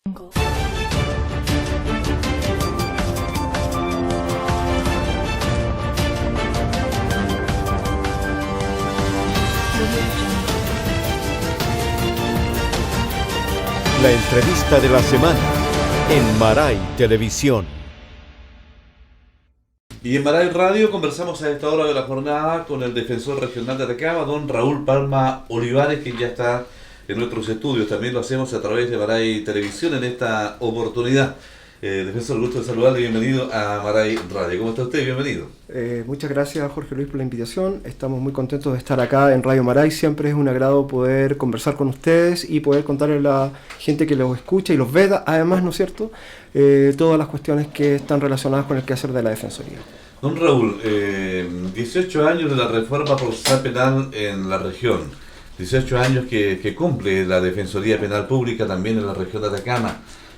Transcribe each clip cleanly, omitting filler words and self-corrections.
La entrevista de la semana en Maray Televisión. Y en Maray Radio conversamos a esta hora de la jornada con el defensor regional de Atacama, don Raúl Palma Olivares, que ya está en nuestros estudios. También lo hacemos a través de Maray Televisión en esta oportunidad. Defensor, gusto de saludarle, bienvenido a Maray Radio. ¿Cómo está usted? Bienvenido. Muchas gracias, Jorge Luis, por la invitación. Estamos muy contentos de estar acá en Radio Maray. Siempre es un agrado poder conversar con ustedes y poder contarle a la gente que los escucha y los ve, además, ¿no es cierto?, todas las cuestiones que están relacionadas con el quehacer de la Defensoría. Don Raúl, 18 años de la reforma procesal penal en la región, 18 años que cumple la Defensoría Penal Pública también en la región de Atacama.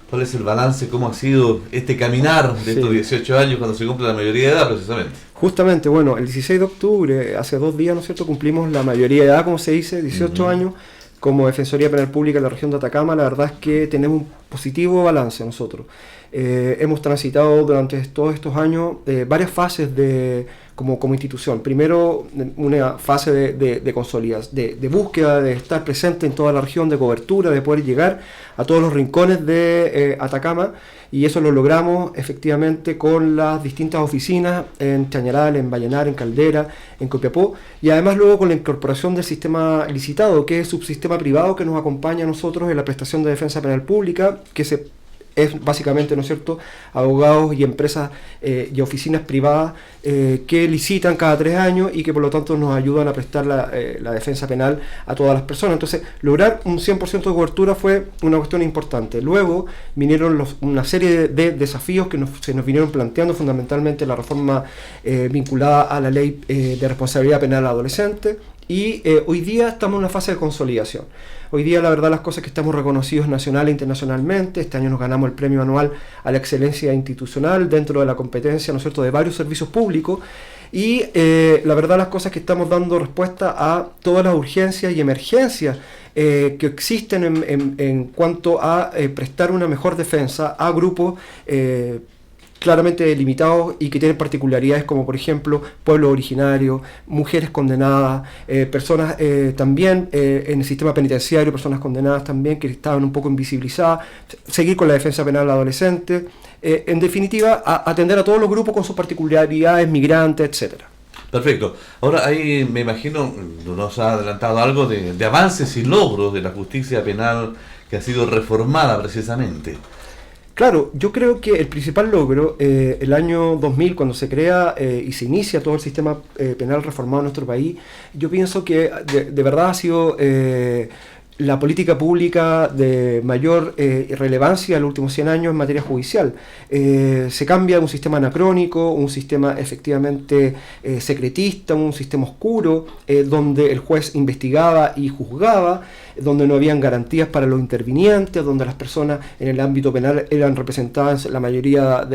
¿Cuál es el balance? ¿Cómo ha sido este caminar de estos 18 años cuando se cumple la mayoría de edad, precisamente? Justamente, bueno, el 16 de octubre, hace 2 días, ¿no es cierto?, cumplimos la mayoría de edad, como se dice, 18 años como Defensoría Penal Pública en la región de Atacama. La verdad es que tenemos un positivo balance nosotros. Hemos transitado durante todos estos años varias fases como institución. Primero, una fase de consolidación, de búsqueda, de estar presente en toda la región, de cobertura, de poder llegar a todos los rincones de Atacama, y eso lo logramos efectivamente con las distintas oficinas en Chañaral, en Vallenar, en Caldera, en Copiapó, y además luego con la incorporación del sistema licitado, que es el subsistema privado que nos acompaña a nosotros en la prestación de defensa penal pública, que es básicamente, ¿no es cierto?, abogados y empresas y oficinas privadas que licitan cada 3 años y que por lo tanto nos ayudan a prestar la defensa penal a todas las personas. Entonces, lograr un 100% de cobertura fue una cuestión importante. Luego vinieron una serie de desafíos que se nos vinieron planteando, fundamentalmente la reforma vinculada a la ley de responsabilidad penal adolescente. Y hoy día estamos en una fase de consolidación. Hoy día, la verdad, las cosas que estamos reconocidos nacional e internacionalmente. Este año nos ganamos el premio anual a la excelencia institucional dentro de la competencia, ¿no es cierto?, de varios servicios públicos. Y la verdad, las cosas que estamos dando respuesta a todas las urgencias y emergencias que existen en cuanto a prestar una mejor defensa a grupos claramente delimitados y que tienen particularidades como, por ejemplo, pueblos originarios, mujeres condenadas, personas también en el sistema penitenciario, personas condenadas también que estaban un poco invisibilizadas, seguir con la defensa penal adolescente, en definitiva, atender a todos los grupos con sus particularidades, migrantes, etcétera. Perfecto. Ahora ahí me imagino, nos ha adelantado algo de avances y logros de la justicia penal que ha sido reformada precisamente. Claro, yo creo que el principal logro, el año 2000, cuando se crea y se inicia todo el sistema penal reformado en nuestro país, yo pienso que de verdad ha sido la política pública de mayor relevancia en los últimos 100 años en materia judicial. Se cambia de un sistema anacrónico, un sistema efectivamente secretista, un sistema oscuro, donde el juez investigaba y juzgaba, donde no habían garantías para los intervinientes, donde las personas en el ámbito penal eran representadas, la mayoría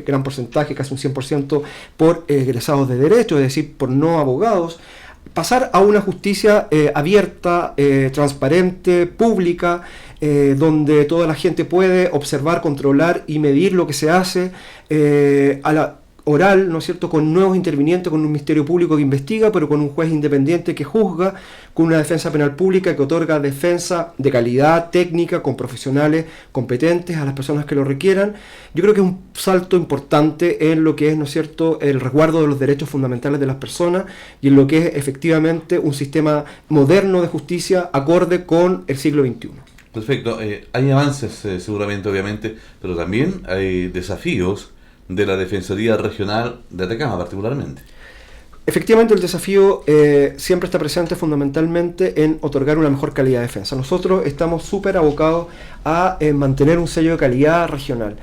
gran porcentaje, casi un 100%, por egresados de derecho, es decir, por no abogados. Pasar a una justicia abierta, transparente, pública, donde toda la gente puede observar, controlar y medir lo que se hace a la oral, ¿no es cierto?, con nuevos intervinientes, con un ministerio público que investiga, pero con un juez independiente que juzga, con una defensa penal pública que otorga defensa de calidad técnica, con profesionales competentes a las personas que lo requieran. Yo creo que es un salto importante en lo que es, ¿no es cierto?, el resguardo de los derechos fundamentales de las personas y en lo que es efectivamente un sistema moderno de justicia acorde con el siglo XXI. Perfecto. Hay avances seguramente, obviamente, pero también hay desafíos de la Defensoría Regional de Atacama particularmente. Efectivamente, el desafío siempre está presente fundamentalmente en otorgar una mejor calidad de defensa. Nosotros estamos súper abocados a mantener un sello de calidad regional.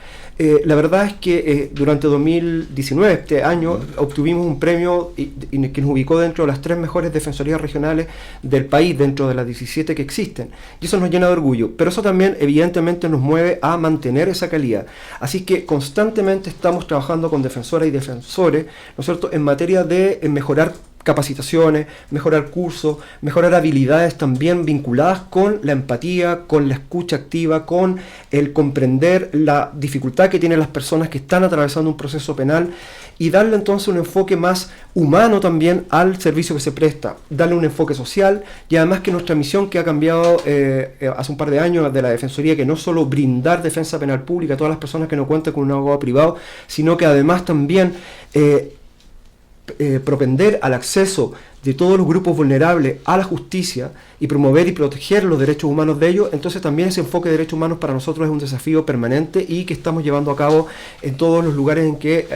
La verdad es que durante 2019, este año, obtuvimos un premio que nos ubicó dentro de las 3 mejores defensorías regionales del país, dentro de las 17 que existen. Y eso nos llena de orgullo, pero eso también evidentemente nos mueve a mantener esa calidad. Así que constantemente estamos trabajando con defensoras y defensores, ¿no es cierto?, en materia de mejorar capacitaciones, mejorar cursos, mejorar habilidades también vinculadas con la empatía, con la escucha activa, con el comprender la dificultad que tienen las personas que están atravesando un proceso penal y darle entonces un enfoque más humano también al servicio que se presta, darle un enfoque social y además que nuestra misión que ha cambiado hace un par de años de la Defensoría, que no solo brindar defensa penal pública a todas las personas que no cuentan con un abogado privado, sino que además también propender al acceso de todos los grupos vulnerables a la justicia y promover y proteger los derechos humanos de ellos. Entonces también ese enfoque de derechos humanos para nosotros es un desafío permanente y que estamos llevando a cabo en todos los lugares en que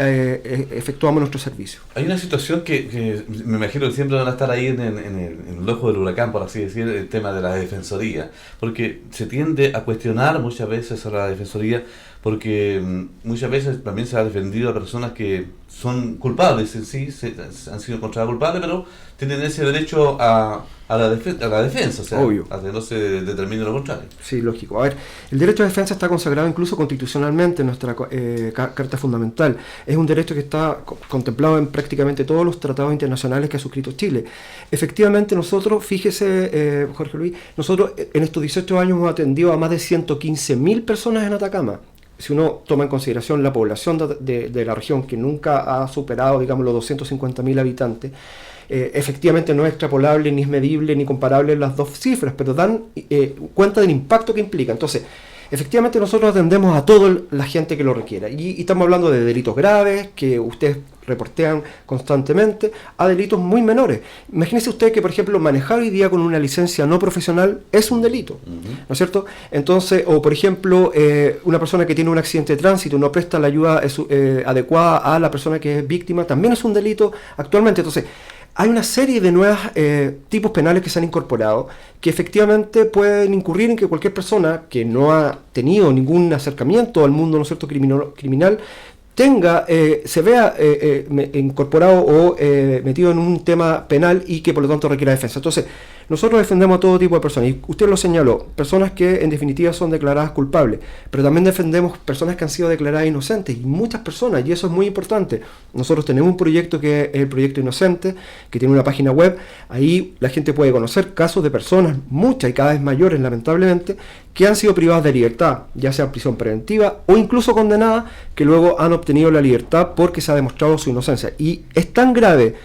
efectuamos nuestro servicio. Hay una situación que me imagino que siempre van a estar ahí en el ojo del huracán, por así decir, el tema de la defensoría, porque se tiende a cuestionar muchas veces a la defensoría, porque muchas veces también se ha defendido a personas que son culpables en sí, han sido encontradas culpables, pero tienen ese derecho a la defensa, o sea, obvio, a que no se determine lo contrario. Sí, lógico. A ver, el derecho a defensa está consagrado incluso constitucionalmente en nuestra Carta Fundamental. Es un derecho que está contemplado en prácticamente todos los tratados internacionales que ha suscrito Chile. Efectivamente, nosotros, fíjese, Jorge Luis, nosotros en estos 18 años hemos atendido a más de 115.000 personas en Atacama. Si uno toma en consideración la población de la región, que nunca ha superado, digamos, los 250.000 habitantes, efectivamente no es extrapolable, ni es medible, ni comparable las dos cifras, pero dan cuenta del impacto que implica. Entonces, efectivamente nosotros atendemos a toda la gente que lo requiera. Y estamos hablando de delitos graves, que ustedes reportean constantemente, a delitos muy menores. Imagínese usted que, por ejemplo, manejar hoy día con una licencia no profesional es un delito, ¿no es cierto? Entonces, o por ejemplo, una persona que tiene un accidente de tránsito no presta la ayuda adecuada a la persona que es víctima, también es un delito actualmente. Entonces, hay una serie de nuevos tipos penales que se han incorporado que efectivamente pueden incurrir en que cualquier persona que no ha tenido ningún acercamiento al mundo, ¿no es cierto?, criminal, se vea incorporado o metido en un tema penal y que por lo tanto requiera defensa. Entonces, nosotros defendemos a todo tipo de personas, y usted lo señaló, personas que en definitiva son declaradas culpables, pero también defendemos personas que han sido declaradas inocentes, y muchas personas, y eso es muy importante. Nosotros tenemos un proyecto que es el Proyecto Inocente, que tiene una página web, ahí la gente puede conocer casos de personas, muchas y cada vez mayores lamentablemente, que han sido privadas de libertad, ya sea prisión preventiva o incluso condenadas, que luego han obtenido la libertad porque se ha demostrado su inocencia. Y es tan grave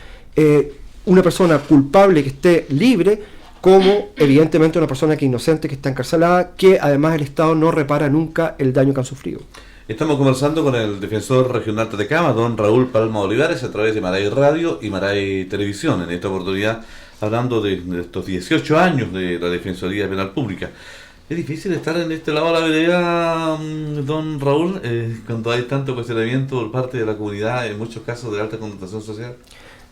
una persona culpable que esté libre como evidentemente una persona que es inocente, que está encarcelada, que además el Estado no repara nunca el daño que han sufrido. Estamos conversando con el defensor regional de Atacama, don Raúl Palma Olivares, a través de Maray Radio y Maray Televisión, en esta oportunidad hablando de estos 18 años de la Defensoría Penal Pública. Es difícil estar en este lado de la vereda, don Raúl, cuando hay tanto cuestionamiento por parte de la comunidad, en muchos casos de alta connotación social.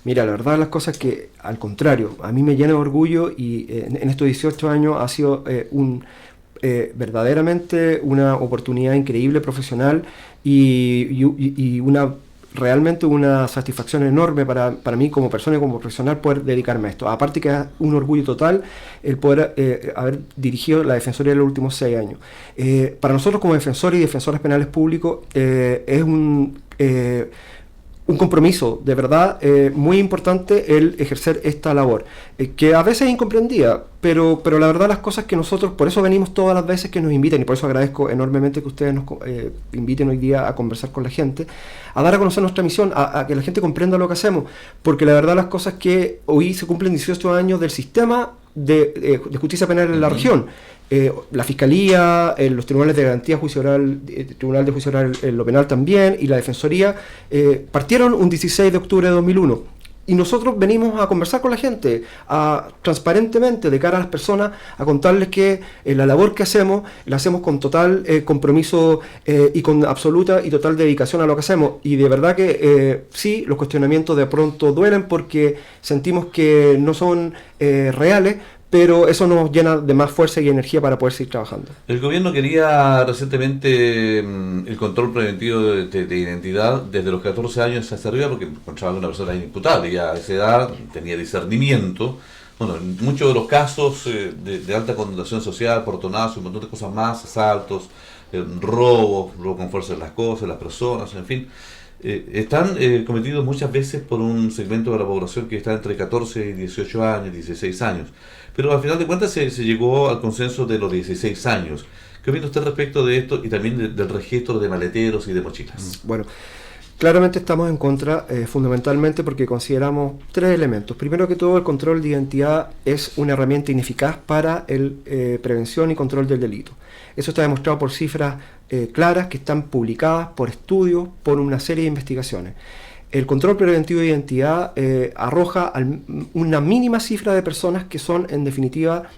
Mira, la verdad de las cosas es que, al contrario, a mí me llena de orgullo y en estos 18 años ha sido verdaderamente una oportunidad increíble profesional y realmente una satisfacción enorme para mí como persona y como profesional poder dedicarme a esto. Aparte que es un orgullo total el poder haber dirigido la Defensoría en los últimos 6 años. Para nosotros como defensores y defensores penales públicos es un compromiso de verdad muy importante el ejercer esta labor, que a veces es incomprendida, pero la verdad las cosas que nosotros, por eso venimos todas las veces que nos inviten, y por eso agradezco enormemente que ustedes nos inviten hoy día a conversar con la gente, a dar a conocer nuestra misión, a que la gente comprenda lo que hacemos, porque la verdad las cosas que hoy se cumplen 18 años del sistema de justicia penal en la región. La Fiscalía, los tribunales de garantía juicio oral, el Tribunal de Juicio Oral en lo penal también, y la Defensoría, partieron un 16 de octubre de 2001. Y nosotros venimos a conversar con la gente, transparentemente, de cara a las personas, a contarles que la labor que hacemos, la hacemos con total compromiso y con absoluta y total dedicación a lo que hacemos. Y de verdad que sí, los cuestionamientos de pronto duelen porque sentimos que no son reales, pero eso nos llena de más fuerza y energía para poder seguir trabajando. El gobierno quería recientemente el control preventivo de identidad desde los 14 años hacia arriba, porque encontraban una persona inimputable, ya a esa edad tenía discernimiento. Bueno, en muchos de los casos de alta connotación social, portonazos, un montón de cosas más, asaltos, robo con fuerza de las cosas, las personas, en fin. están cometidos muchas veces por un segmento de la población que está entre 14 y 18 años, 16 años. Pero al final de cuentas se llegó al consenso de los 16 años. ¿Qué opina usted respecto de esto y también del registro de maleteros y de mochilas? Bueno, claramente estamos en contra, fundamentalmente porque consideramos tres elementos. Primero que todo, el control de identidad es una herramienta ineficaz para la prevención y control del delito. Eso está demostrado por cifras claras que están publicadas por estudios, por una serie de investigaciones. El control preventivo de identidad arroja una mínima cifra de personas que son, en definitiva,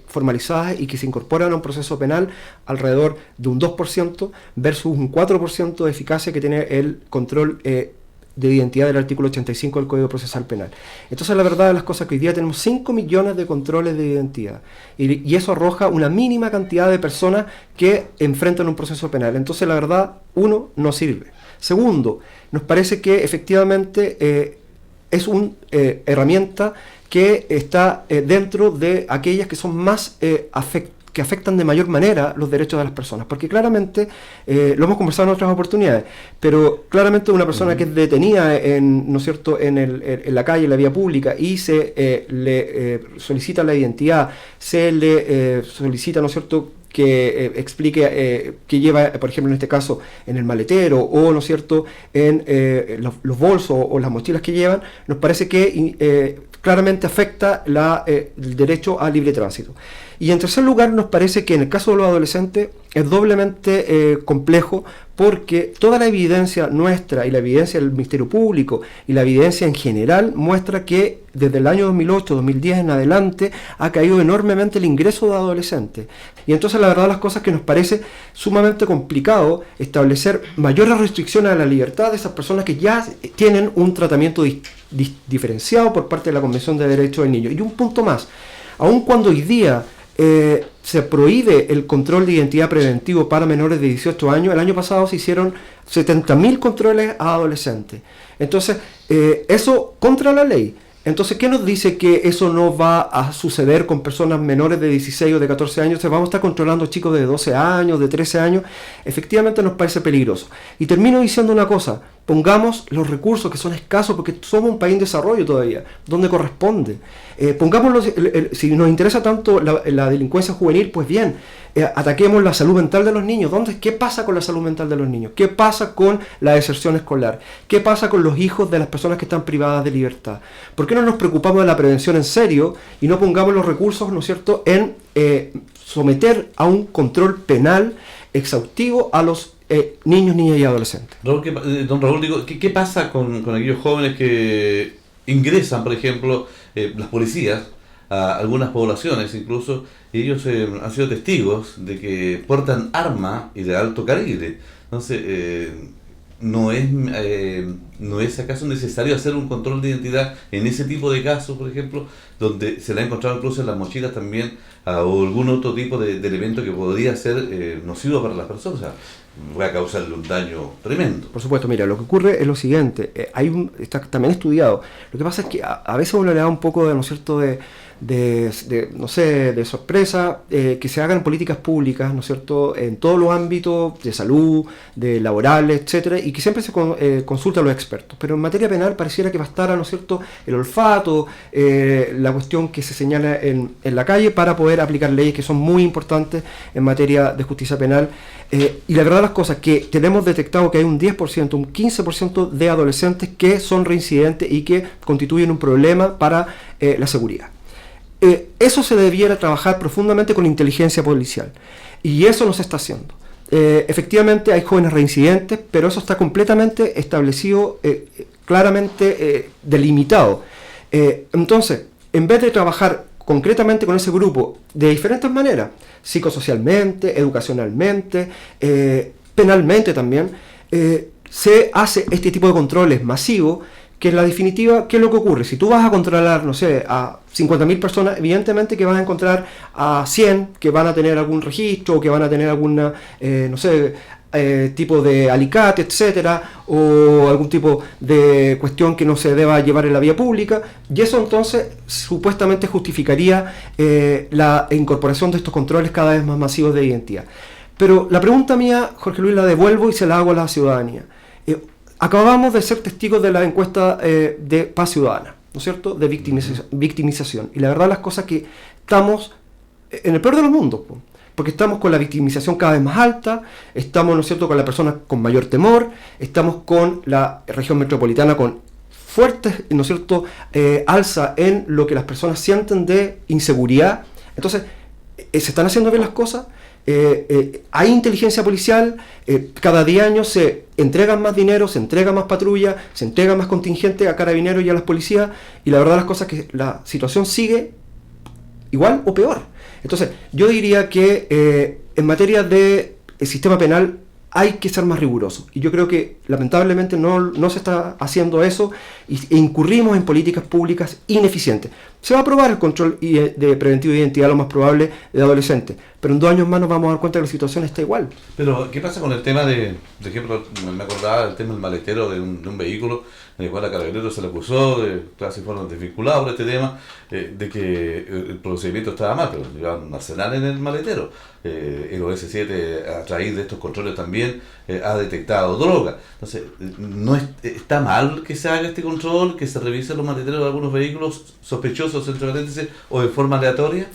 formalizadas y que se incorporan a un proceso penal alrededor de un 2% versus un 4% de eficacia que tiene el control de identidad del artículo 85 del Código Procesal Penal. Entonces, la verdad de las cosas es que hoy día tenemos 5 millones de controles de identidad y eso arroja una mínima cantidad de personas que enfrentan un proceso penal. Entonces, la verdad, uno, no sirve. Segundo, nos parece que efectivamente es una herramienta que está dentro de aquellas que son más que afectan de mayor manera los derechos de las personas, porque claramente, lo hemos conversado en otras oportunidades, pero claramente una persona que es detenida ¿no es cierto?, en la calle, en la vía pública, y se le solicita la identidad, se le solicita, ¿no es cierto?, que explique que lleva, por ejemplo, en este caso, en el maletero o, ¿no es cierto?, en los bolsos o las mochilas que llevan, nos parece que claramente afecta el derecho a libre tránsito. Y en tercer lugar, nos parece que en el caso de los adolescentes es doblemente complejo, porque toda la evidencia nuestra y la evidencia del Ministerio Público y la evidencia en general muestra que desde el año 2008-2010 en adelante ha caído enormemente el ingreso de adolescentes. Y entonces la verdad de las cosas es que nos parece sumamente complicado establecer mayores restricciones a la libertad de esas personas que ya tienen un tratamiento diferenciado por parte de la Convención de Derechos del Niño. Y un punto más, aun cuando hoy día se prohíbe el control de identidad preventivo para menores de 18 años, el año pasado se hicieron 70.000 controles a adolescentes. Entonces, eso contra la ley. Entonces, ¿qué nos dice que eso no va a suceder con personas menores de 16 o de 14 años? Entonces, vamos a estar controlando chicos de 12 años, de 13 años. Efectivamente nos parece peligroso. Y termino diciendo una cosa, pongamos los recursos que son escasos, porque somos un país en desarrollo todavía, donde corresponde. Pongámoslo, si nos interesa tanto la delincuencia juvenil, pues bien, ataquemos la salud mental de los niños. ¿Qué pasa con la salud mental de los niños? ¿Qué pasa con la deserción escolar? ¿Qué pasa con los hijos de las personas que están privadas de libertad? ¿Por qué no nos preocupamos de la prevención en serio y no pongamos los recursos, ¿no es cierto?, en someter a un control penal exhaustivo a los niños, niñas y adolescentes? Don Raúl, digo, ¿qué pasa con aquellos jóvenes que ingresan, por ejemplo, las policías a algunas poblaciones incluso, y ellos han sido testigos de que portan arma y de alto calibre? Entonces, ¿no es acaso necesario hacer un control de identidad en ese tipo de casos, por ejemplo, donde se le ha encontrado incluso en las mochilas también o algún otro tipo de elemento que podría ser nocivo para las personas? O sea, va a causarle un daño tremendo. Por supuesto, mira, lo que ocurre es lo siguiente, está también estudiado. Lo que pasa es que a veces uno le da un poco de, ¿no es cierto?, de sorpresa que se hagan políticas públicas, ¿no es cierto?, en todos los ámbitos de salud, de laborales, etcétera, y que siempre se consulta a los expertos. Pero en materia penal pareciera que bastara, ¿no es cierto?, el olfato, la cuestión que se señala en la calle para poder aplicar leyes que son muy importantes en materia de justicia penal. Y la verdad de las cosas es que tenemos detectado que hay un 10%, un 15% de adolescentes que son reincidentes y que constituyen un problema para la seguridad. Eso se debiera trabajar profundamente con inteligencia policial, y eso no se está haciendo. Efectivamente hay jóvenes reincidentes, pero eso está completamente establecido, claramente delimitado. Entonces, en vez de trabajar concretamente con ese grupo de diferentes maneras, psicosocialmente, educacionalmente, penalmente también, se hace este tipo de controles masivos, que en la definitiva, ¿qué es lo que ocurre? Si tú vas a controlar, no sé, a 50.000 personas, evidentemente que vas a encontrar a 100 que van a tener algún registro, o que van a tener alguna, no sé, tipo de alicate, etcétera, o algún tipo de cuestión que no se deba llevar en la vía pública, y eso entonces supuestamente justificaría la incorporación de estos controles cada vez más masivos de identidad. Pero la pregunta mía, Jorge Luis, la devuelvo y se la hago a la ciudadanía. acabamos de ser testigos de la encuesta de Paz Ciudadana, ¿no es cierto?, de victimización. Y la verdad las cosas que estamos en el peor de los mundos, porque estamos con la victimización cada vez más alta, estamos, ¿no es cierto?, con las personas con mayor temor, estamos con la región metropolitana con fuertes, ¿no es cierto?, alza en lo que las personas sienten de inseguridad. Entonces, se están haciendo bien las cosas, hay inteligencia policial, cada 10 años se entregan más dinero, se entrega más patrulla, se entrega más contingente a carabineros y a las policías, y la verdad las cosas es que la situación sigue igual o peor. Entonces, yo diría que en materia de sistema penal hay que ser más riguroso. Y yo creo que lamentablemente no se está haciendo eso e incurrimos en políticas públicas ineficientes. Se va a aprobar el control de preventivo de identidad, lo más probable, de adolescentes. Pero en 2 años más nos vamos a dar cuenta que la situación está igual. Pero, ¿qué pasa con el tema por ejemplo, me acordaba del tema del maletero de un vehículo en el cual a Carabineros se le acusó, casi fueron desvinculados por este tema, de que el procedimiento estaba mal, pero llevaban un arsenal en el maletero. El OS7, a raíz de estos controles también, ha detectado droga. Entonces, ¿no está mal que se haga este control, que se revisen los maleteros de algunos vehículos sospechosos, entre paréntesis, o de forma aleatoria?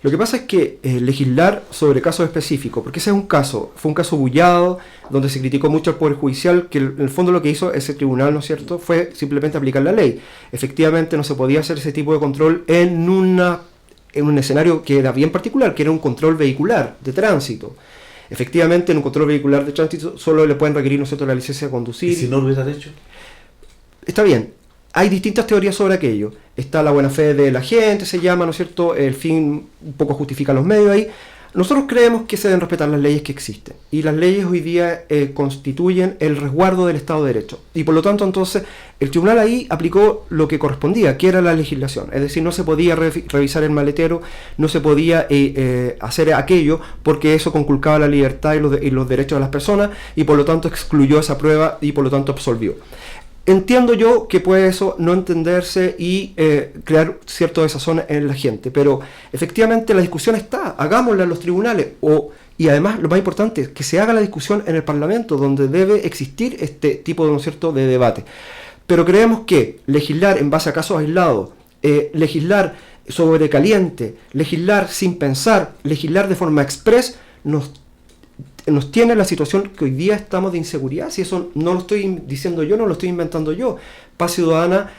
Lo que pasa es que legislar sobre casos específicos, porque ese es un caso, fue un caso bullado, donde se criticó mucho al Poder Judicial, que en el fondo lo que hizo ese tribunal, ¿no es cierto?, fue simplemente aplicar la ley. Efectivamente no se podía hacer ese tipo de control en un escenario que era bien particular, que era un control vehicular de tránsito. Efectivamente, en un control vehicular de tránsito solo le pueden requerir, ¿no es cierto?, la licencia de conducir. ¿Y si no lo hubieran hecho? Está bien. Hay distintas teorías sobre aquello. Está la buena fe de la gente, se llama, ¿no es cierto?, el fin un poco justifica los medios ahí. Nosotros creemos que se deben respetar las leyes que existen. Y las leyes hoy día constituyen el resguardo del Estado de Derecho. Y por lo tanto, entonces, el tribunal ahí aplicó lo que correspondía, que era la legislación. Es decir, no se podía revisar el maletero, no se podía hacer aquello, porque eso conculcaba la libertad y los derechos de las personas, y por lo tanto excluyó esa prueba y por lo tanto absolvió. Entiendo yo que puede eso no entenderse y crear cierto desazón en la gente, pero efectivamente la discusión está, hagámosla en los tribunales, y además lo más importante, que se haga la discusión en el Parlamento, donde debe existir este tipo de, ¿no es cierto?, de debate. Pero creemos que legislar en base a casos aislados, legislar sobre caliente, legislar sin pensar, legislar de forma express, nos tiene la situación que hoy día estamos de inseguridad. Si eso no lo estoy diciendo yo, no lo estoy inventando yo. Paz Ciudadana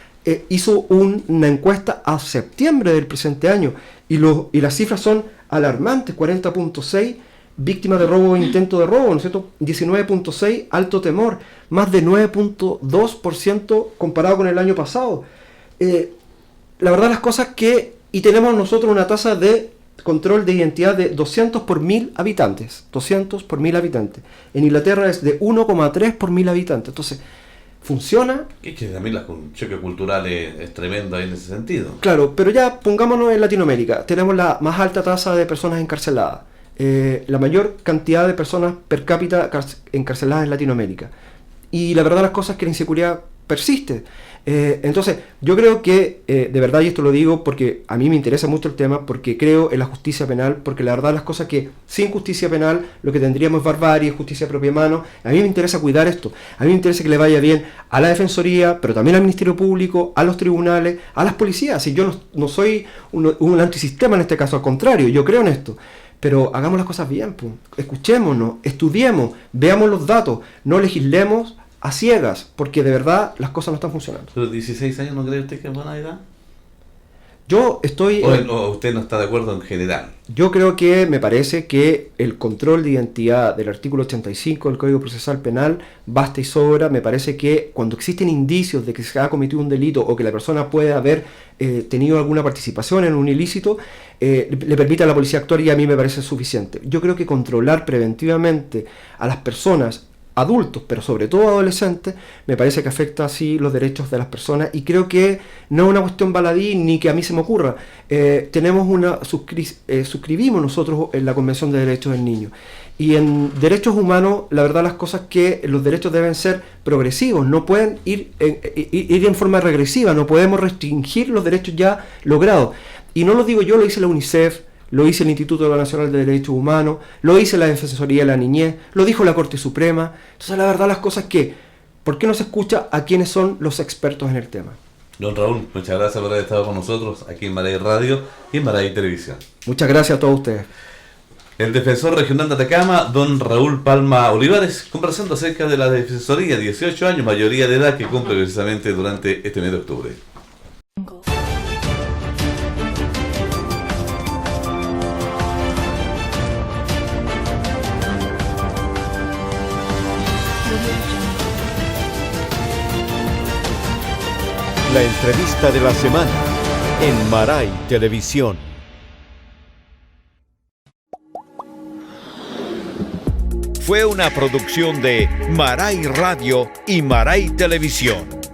hizo una encuesta a septiembre del presente año y las cifras son alarmantes. 40.6 víctimas de robo e intento de robo, ¿no es cierto? 19.6 alto temor, más de 9.2% comparado con el año pasado. La verdad las cosas y tenemos nosotros una tasa de control de identidad de 200 por 1000 habitantes. 200 por 1000 habitantes. En Inglaterra es de 1,3 por 1000 habitantes. Entonces, ¿funciona? Es que también el choque cultural es tremendo ahí en ese sentido. Claro, pero ya pongámonos en Latinoamérica. Tenemos la más alta tasa de personas encarceladas. La mayor cantidad de personas per cápita encarceladas en Latinoamérica. Y la verdad las cosas es que la inseguridad persiste. Entonces, yo creo que, de verdad, y esto lo digo porque a mí me interesa mucho el tema, porque creo en la justicia penal, porque la verdad las cosas que sin justicia penal lo que tendríamos es barbarie, justicia propia mano. A mí me interesa cuidar esto, a mí me interesa que le vaya bien a la Defensoría, pero también al Ministerio Público, a los tribunales, a las policías. Y yo no soy un antisistema en este caso, al contrario, yo creo en esto. Pero hagamos las cosas bien, pues. Escuchémonos, estudiemos, veamos los datos, no legislemos a ciegas, porque de verdad las cosas no están funcionando. ¿Pero 16 años no cree usted que es buena edad? Yo estoy... ¿O usted no está de acuerdo en general? Yo creo que me parece que el control de identidad del artículo 85 del Código Procesal Penal basta y sobra. Me parece que cuando existen indicios de que se ha cometido un delito o que la persona puede haber tenido alguna participación en un ilícito, le permite a la policía actuar, y a mí me parece suficiente. Yo creo que controlar preventivamente a las personas, adultos, pero sobre todo adolescentes, me parece que afecta así los derechos de las personas, y creo que no es una cuestión baladí ni que a mí se me ocurra. Suscribimos nosotros en la Convención de Derechos del Niño, y en derechos humanos la verdad las cosas que los derechos deben ser progresivos, no pueden ir en forma regresiva, no podemos restringir los derechos ya logrados. Y no lo digo yo, lo dice la UNICEF, lo dice el Instituto Nacional de Derechos Humanos, lo dice la Defensoría de la Niñez, lo dijo la Corte Suprema. Entonces la verdad las cosas que ¿por qué no se escucha a quienes son los expertos en el tema? Don Raúl, muchas gracias por haber estado con nosotros aquí en Maray Radio y en Maray Televisión. Muchas gracias a todos ustedes. El defensor regional de Atacama, don Raúl Palma Olivares, conversando acerca de la defensoría, 18 años, mayoría de edad, que cumple precisamente durante este mes de octubre. La entrevista de la semana en Maray Televisión. Fue una producción de Maray Radio y Maray Televisión.